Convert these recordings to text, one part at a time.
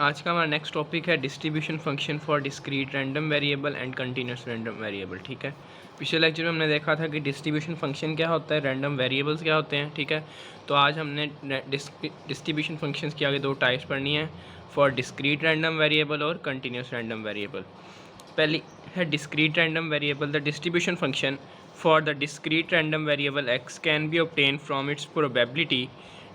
आज का हमारा नेक्स्ट टॉपिक है distribution function for discrete random variable and continuous random variable. ठीक है, पिछले लेक्चर में हमने देखा था कि डिस्ट्रीब्यूशन फंक्शन क्या होता है, रैंडम वेरिएबल्स क्या होते हैं। ठीक है, तो आज हमने डिस्ट्रीब्यूशन फंक्शंस की आगे दो टाइप्स पढ़नी है, फॉर डिस्क्रीट रैंडम वेरिएबल और कंटिन्यूस रैंडम वेरिएबल। पहली है discrete random variable. The distribution function for the discrete random variable x can be obtain from its probability.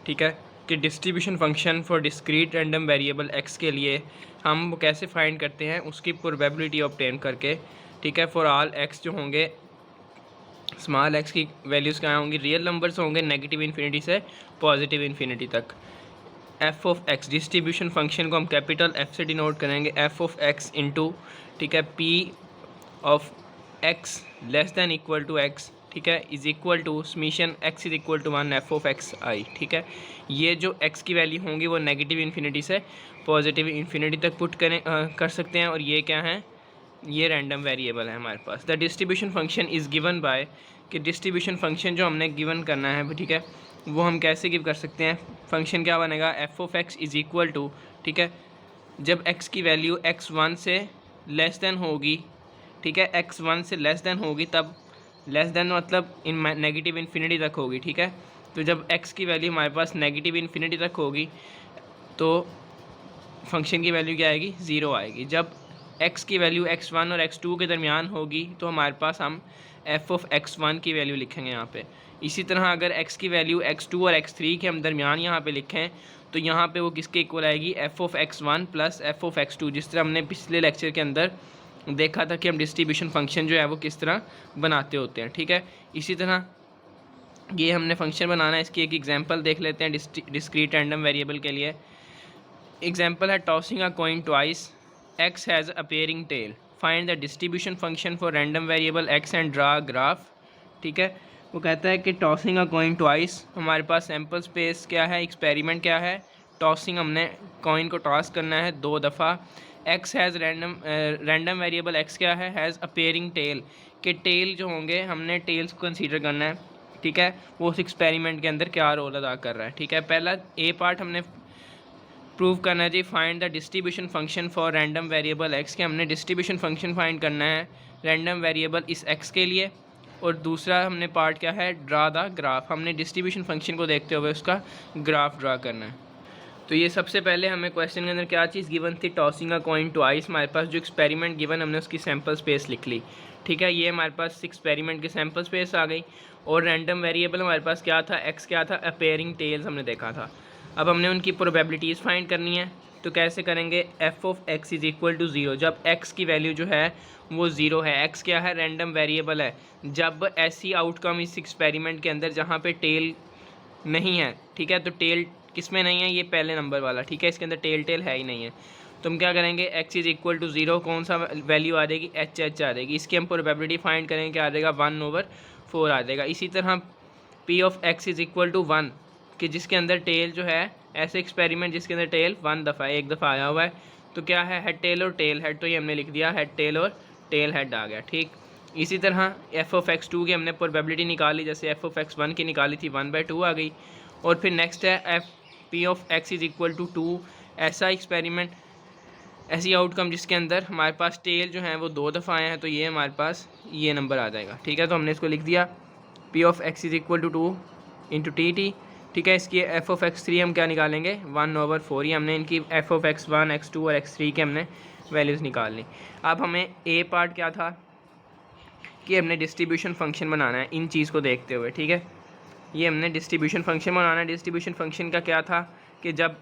ठीक है, कि distribution function for discrete random variable X के लिए हम वो कैसे फाइंड करते हैं, उसकी प्रोबेबिलिटी ऑब्टेन करके। ठीक है, फॉर ऑल एक्स जो होंगे, स्मॉल एक्स की वैल्यूज़ क्या होंगी, रियल नंबर्स होंगे नेगेटिव इन्फिनिटी से पॉजिटिव इन्फिनिटी तक। F of X, distribution function को हम कैपिटल एफ से डिनोट करेंगे, एफ ऑफ एक्स इंटू, ठीक है, P of X less than equal to X, ठीक है, is equal to summation X is equal to 1 F of X I. ठीक है, ये जो एक्स की वैल्यू होंगी वो नेगेटिव इन्फिनिटी से पॉजिटिव इन्फिनिटी तक पुट कर सकते हैं, और ये क्या है, ये रैंडम वेरिएबल है हमारे पास। The distribution function is given by, कि डिस्ट्रीब्यूशन फंक्शन जो हमने गिवन करना है, ठीक है, वो हम कैसे गिव कर सकते हैं। फंक्शन क्या बनेगा, f of x is equal to, ठीक है, जब एक्स की वैल्यू x1 से लेस देन होगी, ठीक है, x1 से लेस देन होगी, तब लेस देन मतलब इन नेगेटिव इन्फिनिटी तक होगी। ठीक है, तो जब x की वैल्यू हमारे पास नेगेटिव इन्फिनिटी तक होगी तो फंक्शन की वैल्यू क्या आएगी, ज़ीरो आएगी। जब x की वैल्यू x1 और x2 के दरमियान होगी तो हमारे पास हम f ऑफ x1 की वैल्यू लिखेंगे यहाँ पे। इसी तरह अगर x की वैल्यू x2 और x3 के हम दरमियान यहाँ पे लिखें तो यहाँ पे वो किसके इक्वल आएगी, f of x1 plus f of x2, जिस तरह हमने पिछले लेक्चर के अंदर देखा था कि हम डिस्ट्रीब्यूशन फंक्शन जो है वो किस तरह बनाते होते हैं। ठीक है, इसी तरह ये हमने फंक्शन बनाना है, इसकी एक एग्जांपल देख लेते हैं डिस्क्रीट रैंडम वेरिएबल के लिए। एग्जांपल है tossing a coin twice, x has appearing tail, find the distribution function for random variable x and draw graph. ठीक है, वो कहता है कि टॉसिंग अ कॉइन ट्वाइस, हमारे पास सैम्पल स्पेस क्या है, एक्सपेरिमेंट क्या है, टॉसिंग, हमने कॉइन को टॉस करना है 2 दफ़ा। x has random variable x क्या है, हैज़ अपीयरिंग टेल, के टेल जो होंगे हमने टेल्स को कंसीडर करना है। ठीक है, वो उस एक्सपेरिमेंट के अंदर क्या रोल अदा कर रहा है। ठीक है, पहला ए पार्ट हमने प्रूव करना है जी, find the distribution function for random variable X, के हमने डिस्ट्रीब्यूशन फंक्शन फाइंड करना है रैंडम वेरिएबल इस एक्स के लिए। और दूसरा हमने पार्ट क्या है, ड्रा द ग्राफ, हमने डिस्ट्रीब्यूशन फंक्शन को देखते हुए उसका ग्राफ ड्रा करना है। तो ये सबसे पहले हमें क्वेश्चन के अंदर क्या चीज़ गिवन थी, टॉसिंग अ कॉइन ट्वाइस, हमारे पास जो एक्सपेरिमेंट गिवन हमने उसकी सैम्पल स्पेस लिख ली। ठीक है, ये हमारे पास एक्सपेरिमेंट की सैम्पल स्पेस आ गई, और रैंडम वेरिएबल हमारे पास क्या था, एक्स क्या था, अपीयरिंग टेल्स हमने देखा था। अब हमने उनकी प्रोबेबिलिटीज़ फाइंड करनी है, तो कैसे करेंगे, F of x is equal to zero, जब एक्स की वैल्यू जो है वो ज़ीरो है, एक्स क्या है, रैंडम वेरिएबल है, जब ऐसी आउटकम इस एक्सपेरिमेंट के अंदर जहाँ पे टेल नहीं है, ठीक है, तो टेल किस में नहीं है, ये पहले नंबर वाला, ठीक है, इसके अंदर टेल है ही नहीं है, तो हम क्या करेंगे, x is equal to zero, कौन सा वैल्यू आ जाएगी, एच आ जाएगी, इसकी हम प्रोबेबिलिटी फाइंड करेंगे, क्या आ जाएगा, 1/4 आ जाएगा। इसी तरह p of x is equal to 1, कि जिसके अंदर टेल जो है, ऐसे एक्सपेरिमेंट जिसके अंदर टेल एक दफ़ा आया हुआ है, तो क्या है, हेड टेल और टेल हेड, तो ये हमने लिख दिया हेड टेल और टेल हेड आ गया। ठीक, इसी तरह एफ ऑफ x2 की हमने प्रोबेबिलिटी निकाली, जैसे एफ ऑफ x1 की निकाली थी, 1/2 आ गई। और फिर नेक्स्ट है f p of x is equal to 2, ऐसा एक्सपेरिमेंट, ऐसी आउटकम जिसके अंदर हमारे पास टेल जो है वो 2 दफ़ा आए हैं, तो ये हमारे पास ये नंबर आ जाएगा। ठीक है, तो हमने इसको लिख दिया p of x is equal to 2 into t. ठीक है, इसकी एफ ऑफ x3 हम क्या निकालेंगे, 1/4 ही, हमने इनकी एफ ऑफ x1 x2 और x3 के हमने वैल्यूज़ निकाल ली। अब हमें ए पार्ट क्या था, कि हमने डिस्ट्रीब्यूशन फंक्शन बनाना है इन चीज़ को देखते हुए। ठीक है, ये हमने डिस्ट्रीब्यूशन फंक्शन बनाना है। डिस्ट्रीब्यूशन फंक्शन का क्या था, कि जब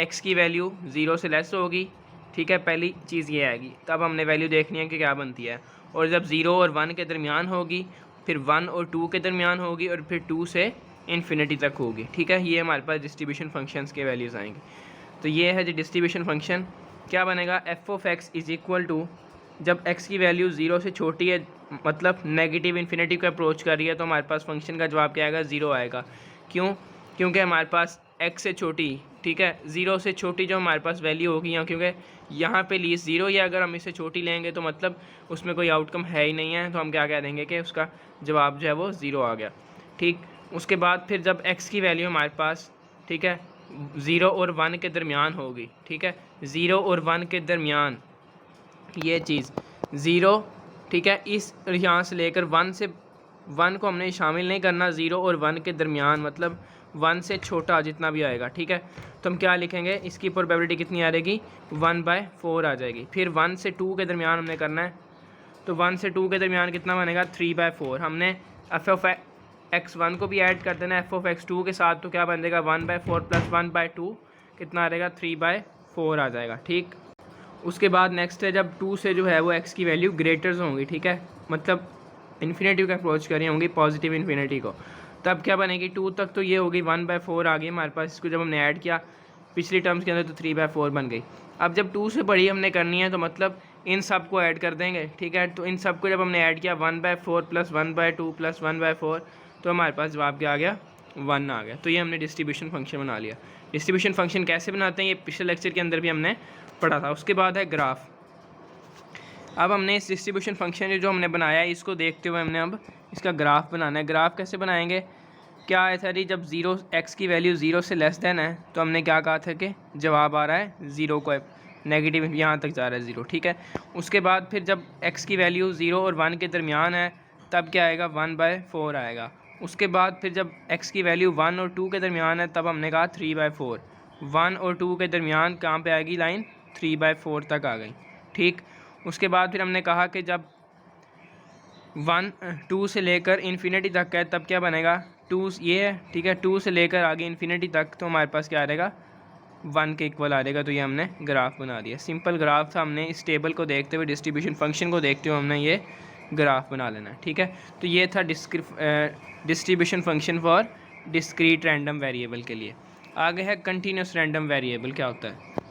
x की वैल्यू 0 से लेस होगी, ठीक है, पहली चीज़ ये आएगी, तब हमने वैल्यू देखनी है कि क्या बनती है, और जब 0 और 1 के दरमियान होगी, फिर 1 और 2 के दरमियान होगी, और फिर 2 से इन्फिनिटी तक होगी। ठीक है, ये हमारे पास डिस्ट्रीब्यूशन फंक्शंस के वैल्यूज़ आएंगी। तो ये है जो डिस्ट्रीब्यूशन फंक्शन, क्या बनेगा, f of x is equal to, जब x की वैल्यू 0 से छोटी है, मतलब नेगेटिव इन्फिनिटी को अप्रोच कर रही है, तो हमारे पास फंक्शन का जवाब क्या आएगा, 0 आएगा। क्यों, क्योंकि हमारे पास x से छोटी, ठीक है, 0 से छोटी जो हमारे पास वैल्यू होगी, यहाँ क्योंकि यहाँ पे लीस्ट 0, या अगर हम इससे छोटी लेंगे तो मतलब उसमें कोई आउटकम है ही नहीं है, तो हम क्या कह देंगे कि उसका जवाब जो है वो 0 आ गया। ठीक, उसके बाद फिर जब x की वैल्यू हमारे पास, ठीक है, 0 और 1 के दरमियान होगी, ठीक है, ज़ीरो और 1 के दरमियान ये चीज़ 0, ठीक है, इस यहाँ से लेकर 1 को हमने शामिल नहीं करना, 0 और 1 के दरमियान मतलब 1 से छोटा जितना भी आएगा, ठीक है। तो हम क्या लिखेंगे, इसकी प्रोबेबिलिटी कितनी आ जाएगी, 1/4 आ जाएगी। फिर 1 से 2 के दरमियान हमने करना है, तो 1 से 2 के दरमियान कितना बनेगा, 3/4। हमने f(x1) को भी ऐड कर देना है f(x2) के साथ, तो क्या बन जाएगा 1/4 + 1/2 कितना आ जाएगा, 3/4 आ जाएगा, ठीक। उसके बाद नेक्स्ट है जब 2 से जो है वो x की वैल्यू ग्रेटर्स होंगी, ठीक है, मतलब इन्फिनेटिव का अप्रोच कर रही होंगी पॉजिटिव इन्फिनिटी को, तब क्या बनेगी, 2 तक तो ये होगी 1/4 आ गई हमारे पास। इसको जब हमने ऐड किया पिछली टर्म्स के अंदर तो 3/4 बन गई। अब जब 2 से बड़ी हमने करनी है तो मतलब इन सब को ऐड कर देंगे, ठीक है। तो इन सब को जब हमने ऐड किया 1/4 + 1/2 + 1/4 तो हमारे पास जवाब क्या आ गया, 1 आ गया। तो ये हमने डिस्ट्रीब्यूशन फंक्शन बना लिया। डिस्ट्रीब्यूशन फंक्शन कैसे बनाते हैं ये पिछले लेक्चर के अंदर भी हमने पढ़ा था। उसके बाद है ग्राफ। अब हमने इस डिस्ट्रीब्यूशन फंक्शन जो हमने बनाया है इसको देखते हुए हमने अब इसका ग्राफ बनाना है। ग्राफ कैसे बनाएंगे, क्या है सर, जब 0 x की वैल्यू 0 से लेस देन है तो हमने क्या कहा था कि जवाब आ रहा है 0 को नेगेटिव यहाँ तक जा रहा है 0, ठीक है। उसके बाद फिर जब x की वैल्यू 0 और 1 के दरमियान है तब क्या आएगा, 1/4 आएगा। उसके बाद फिर जब x की वैल्यू 1 और 2 के दरमियान है तब हमने कहा 3/4। 1 और 2 के दरमियान कहाँ पे आएगी लाइन, 3/4 तक आ गई, ठीक। उसके बाद फिर हमने कहा कि जब 2 से लेकर इन्फिनिटी तक है तब क्या बनेगा, 2 ये है, ठीक है, 2 से लेकर आगे इन्फिनिटी तक तो हमारे पास क्या आ जाएगा, 1 के इक्वल आ जाएगा। तो ये हमने ग्राफ बना दिया, सिंपल ग्राफ था। हमने इस टेबल को देखते हुए डिस्ट्रीब्यूशन फंक्शन को देखते हुए हमने ये ग्राफ बना लेना है, ठीक है। तो ये था distribution function for discrete random variable के लिए। आगे है कंटिन्यूस रैंडम वेरिएबल। क्या होता है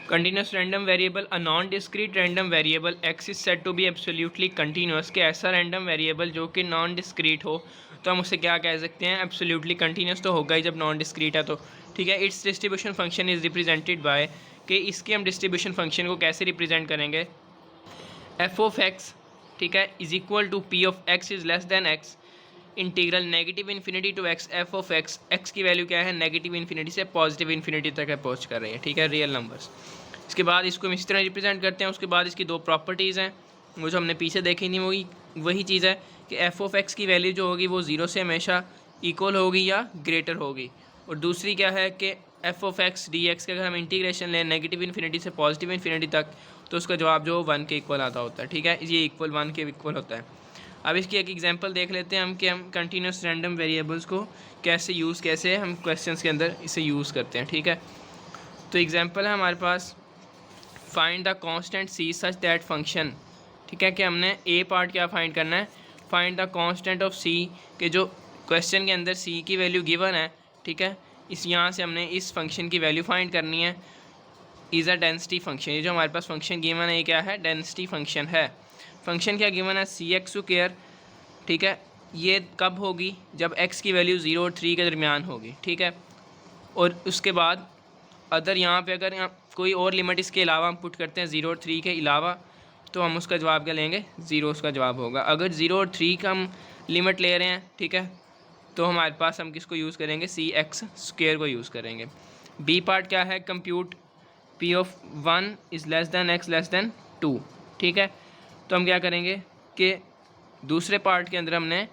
continuous random variable, a non discrete random variable x is said to be absolutely continuous, के ऐसा रैंडम वेरिएबल जो कि नॉन डिस्क्रीट हो तो हम उसे क्या कह सकते हैं, एब्सोल्युटली कंटिन्यूस तो होगा ही जब नॉन डिस्क्रीट है तो, ठीक है। It's distribution function is represented by, कि इसके हम डिस्ट्रीब्यूशन फंक्शन को कैसे रिप्रेजेंट करेंगे, f(x), ठीक है, is equal to p(x) is less than x integral negative infinity to x f(x), x की वैल्यू क्या है, नेगेटिव इन्फिनिटी से पॉजिटिव इन्फिनिटी तक अप्रोच कर रही है, ठीक है, रियल नंबर्स। इसके बाद इसको हम इस तरह रिप्रेजेंट करते हैं। उसके बाद इसकी दो प्रॉपर्टीज़ हैं वो जो हमने पीछे देखी थी, वही चीज़ है कि f(x) की वैल्यू जो होगी वो 0 से हमेशा इक्वल होगी या ग्रेटर होगी, और दूसरी क्या है कि f(x) dx के अगर हम इंटीग्रेशन लें नेगेटिव इन्फिनिटी से पॉजिटिव इन्फिनिटी तक तो उसका जवाब जो 1 के इक्वल आता होता है, ठीक है, ये इक्वल 1 के इक्वल होता है। अब इसकी एक एग्जांपल देख लेते हैं हम कि हम कंटिन्यूस रैंडम वेरिएबल्स को कैसे हम क्वेश्चंस के अंदर इसे यूज़ करते हैं, ठीक है। तो एग्जांपल है हमारे पास, find the constant c such that function, ठीक है, कि हमने ए पार्ट क्या फाइंड करना है, find the constant of c, के जो क्वेश्चन के अंदर c की वैल्यू गिवन है, ठीक है, इस यहाँ से हमने इस फंक्शन की वैल्यू फाइंड करनी है। इज़ अ डेंसिटी फंक्शन, ये जो हमारे पास फंक्शन गिवन है ये क्या है, डेंसिटी फंक्शन है। फंक्शन क्या गिवन है, cx², ठीक है, ये कब होगी, जब x की वैल्यू 0 और 3 के दरमियान होगी, ठीक है। और उसके बाद अदर यहाँ पे अगर कोई और लिमिट इसके अलावा हम पुट करते हैं 0 और 3 के अलावा तो हम उसका जवाब क्या लेंगे, 0 उसका जवाब होगा। अगर 0 और 3 का हम लिमिट ले रहे हैं, ठीक है, तो हमारे पास हम किसको यूज़ करेंगे, cx² को यूज़ करेंगे। बी पार्ट क्या है, compute p(1) is less than x less than 2, ठीक है। तो हम क्या करेंगे कि दूसरे पार्ट के अंदर हमने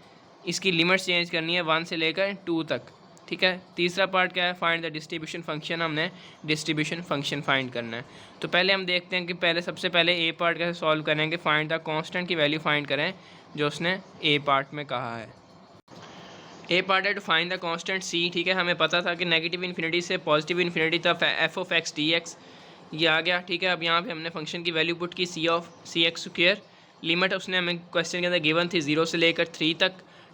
इसकी लिमिट चेंज करनी है 1 से लेकर 2 तक, ठीक है। तीसरा पार्ट क्या है, फाइंड द डिस्ट्रीब्यूशन फंक्शन, हमने डिस्ट्रीब्यूशन फंक्शन फाइंड करना है। तो पहले हम देखते हैं कि सबसे पहले ए पार्ट कैसे सॉल्व करेंगे, फाइंड द कांस्टेंट की वैल्यू फाइंड करें जो उसने ए पार्ट में कहा है। ए पार्ट है टू फाइंड द कांस्टेंट सी, ठीक है, हमें पता था कि नेगेटिव इन्फिनिटी से पॉजिटिव इन्फिनिटी तक f(x) dx ये आ गया, ठीक है। अब यहाँ पे हमने फंक्शन की वैल्यू पुट की cx², लिमिट उसने हमें क्वेश्चन के अंदर गिवन थी 0 से लेकर 3 तक,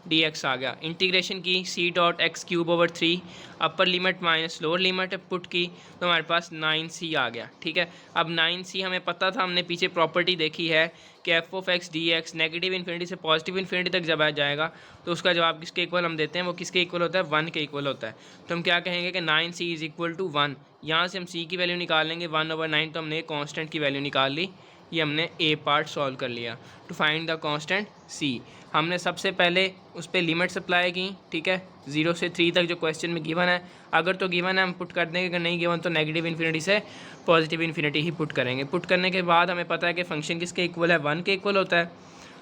dx आ गया। इंटीग्रेशन की c.x³/3, upper limit minus lower limit put की तो हमारे पास 9c आ गया, ठीक है। अब 9c हमें पता था, हमने पीछे प्रॉपर्टी देखी है कि f(x) dx नेगेटिव इन्फिनिटी से पॉजिटिव इन्फिनिटी तक जब आ जाएगा तो उसका जवाब किसके इक्वल हम देते हैं, वो किसके इक्वल होता है, 1 के इक्वल होता है। तो हम क्या कहेंगे कि 9c इज़ इक्वल टू 1, यहाँ से हम c की वैल्यू निकाल लेंगे 1/9, तो हमने कॉन्स्टेंट की वैल्यू निकाल ली ये हमने ए पार्ट सॉल्व कर लिया। टू फाइंड द कांस्टेंट सी, हमने सबसे पहले उस पर लिमिट्स अप्लाई की, ठीक है, 0 से 3 तक जो क्वेश्चन में गिवन है। अगर तो गिवन है हम पुट कर देंगे, अगर नहीं गिवन तो नेगेटिव इन्फिनिटी से पॉजिटिव इन्फिनिटी ही पुट करेंगे। पुट करने के बाद हमें पता है कि फंक्शन किसके इक्वल है, 1 के इक्वल होता है।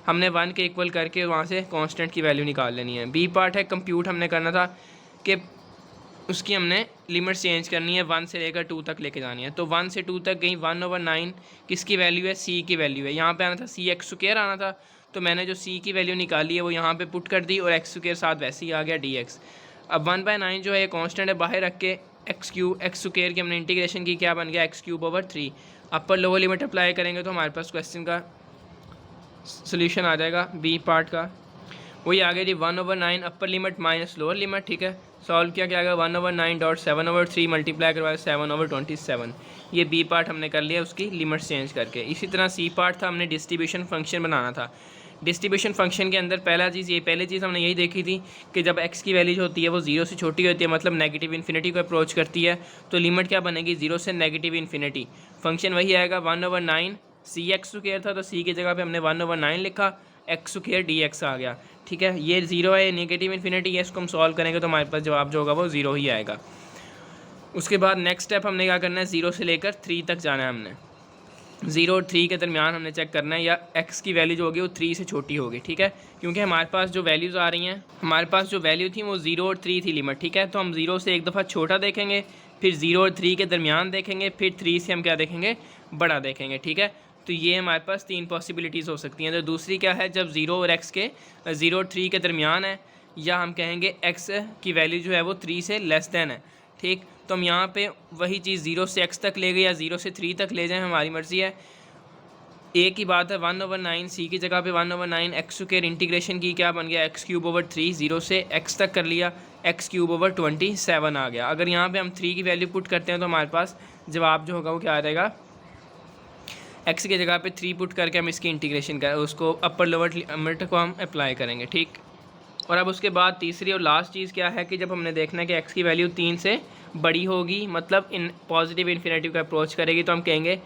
हमने 1 के इक्वल करके वहाँ से कांस्टेंट की वैल्यू निकाल लेनी है। बी पार्ट है कंप्यूट, हमने करना था कि उसकी हमने लिमिट चेंज करनी है, 1 से लेकर 2 तक लेके जानी है। तो 1 से 2 तक गई, 1/9 किसकी वैल्यू है, सी की वैल्यू है। यहाँ पे आना था सी एक्स स्क्वायर आना था, तो मैंने जो सी की वैल्यू निकाली है वो यहाँ पे पुट कर दी और एक्स स्क्वायर साथ वैसे ही आ गया डी एक्स। अब 1/9 जो है कांस्टेंट है, बाहर रख के एक्स स्क्वायर की हमने इंटीग्रेशन की, क्या बन गया x³/3। Upper lower limit apply करेंगे तो हमारे पास क्वेश्चन का सोल्यूशन आ जाएगा बी पार्ट का। वही आगे जी 1/9 upper limit minus lower limit, ठीक है, सॉल्व किया, क्या आएगा 1/9.7/3 मल्टीप्लाई करवाया 7/27। ये बी पार्ट हमने कर लिया उसकी लिमिट चेंज करके। इसी तरह सी पार्ट था, हमने डिस्ट्रीब्यूशन फंक्शन बनाना था। डिस्ट्रीब्यूशन फंक्शन के अंदर पहली चीज़ हमने यही देखी थी कि जब x की वैल्यू जो होती है वो 0 से छोटी होती है, मतलब नेगेटिव इन्फिनिटी को अप्रोच करती है, तो लिमिट क्या बनेगी, 0 से नेगेटिव इन्फिनिटी। फंक्शन वही आएगा 1/9 सी एक्स स्क्वायर था, तो सी की जगह पे हमने 1/9 लिखा, एक्स स्क्वायर डी एक्स आ गया, ठीक है। ये 0 है, नेगेटिव इन्फिनिटी है, इसको हम सॉल्व करेंगे तो हमारे पास जवाब जो होगा वो 0 ही आएगा। उसके बाद नेक्स्ट स्टेप हमने क्या करना है, 0 से लेकर 3 तक जाना है। हमने 0 और 3 के दरमियान हमने चेक करना है या x की वैल्यू जो होगी वो 3 से छोटी होगी, ठीक है, क्योंकि हमारे पास जो वैल्यूज़ आ रही हैं, हमारे पास जो वैल्यू थी वो 0 और 3 थी लिमिट, ठीक है। तो हम 0 से एक दफ़ा छोटा देखेंगे, फिर 0 और 3 के दरमियान देखेंगे, फिर 3 से हम क्या देखेंगे, बड़ा देखेंगे, ठीक है। तो ये हमारे पास 3 पॉसिबिलिटीज़ हो सकती हैं। तो दूसरी क्या है, जब 0 और 0 और 3 के दरमियान है, या हम कहेंगे x की वैल्यू जो है वो 3 से लेस दैन है, ठीक। तो हम यहाँ पे वही चीज़ 0 से x तक ले गए या 0 से 3 तक ले जाएं, हमारी मर्ज़ी है। एक ही बात है, 1/9 सी की जगह पे 1/9 एक्स स्क्वायर इंटीग्रेशन की, क्या बन गया x³/3, 0 से x तक कर लिया, x³/27 आ गया। अगर यहाँ पे हम 3 की वैल्यू पुट करते हैं तो हमारे पास जवाब जो होगा वो क्या आ जाएगा, x की जगह पे 3 पुट करके हम इसकी इंटीग्रेशन कर उसको अपर लोअर लिमिट को हम अप्लाई करेंगे, ठीक। और अब उसके बाद तीसरी और लास्ट चीज़ क्या है कि जब हमने देखना है कि x की वैल्यू 3 से बड़ी होगी, मतलब इन पॉजिटिव इन्फिनिटी का अप्रोच करेगी, तो हम कहेंगे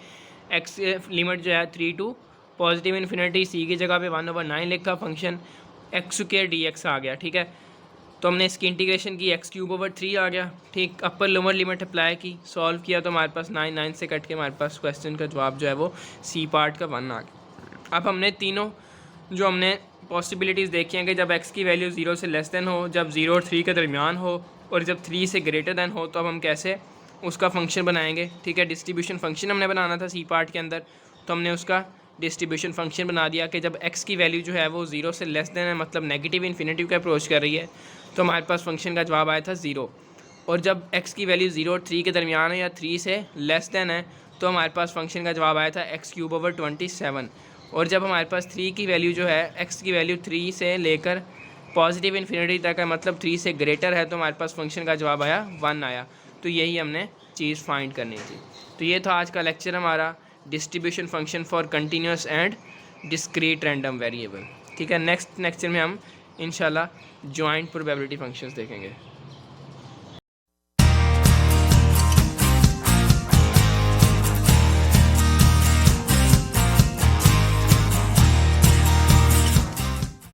x लिमिट जो है 3 टू पॉजिटिव इन्फिनिटी, सी की जगह पे 1/9 लिखा, function X square D X आ गया, ठीक है। तो हमने इसकी इंटीग्रेशन की, x³/3 आ गया, ठीक। अपर लोअर लिमिट अप्लाई की, सॉल्व किया तो हमारे पास 9 से कट के हमारे पास क्वेश्चन का जवाब जो है वो सी पार्ट का 1 आ गया। अब हमने तीनों जो हमने पॉसिबिलिटीज़ देखी हैं कि जब x की वैल्यू 0 से लेस दैन हो, जब 0 और 3 के दरमियान हो, और जब 3 से ग्रेटर दैन हो, तो अब हम कैसे उसका फंक्शन बनाएंगे, ठीक है। डिस्ट्रीब्यूशन फंक्शन हमने बनाना था सी पार्ट के अंदर, तो हमने उसका डिस्ट्रीब्यूशन फंक्शन बना दिया कि जब x की वैल्यू जो है वो 0 से लेस दैन है, मतलब नेगेटिव इन्फिनिटी का अप्रोच कर रही है, तो हमारे पास फंक्शन का जवाब आया था 0। और जब x की वैल्यू 0 और 3 के दरमियान है या 3 से लेस दैन है, तो हमारे पास फंक्शन का जवाब आया था x³/27। और जब हमारे पास 3 की वैल्यू जो है, x की वैल्यू 3 से लेकर पॉजिटिव इन्फिनिटी तक है, मतलब 3 से ग्रेटर है, तो हमारे पास फंक्शन का जवाब आया 1 आया। तो यही हमने चीज़ फाइंड करनी थी। तो ये था आज का लेक्चर हमारा, distribution function for continuous and discrete random variable, ठीक है। नेक्स्ट लेक्चर में हम इंशाल्लाह जॉइंट प्रोबेबिलिटी फंक्शंस देखेंगे।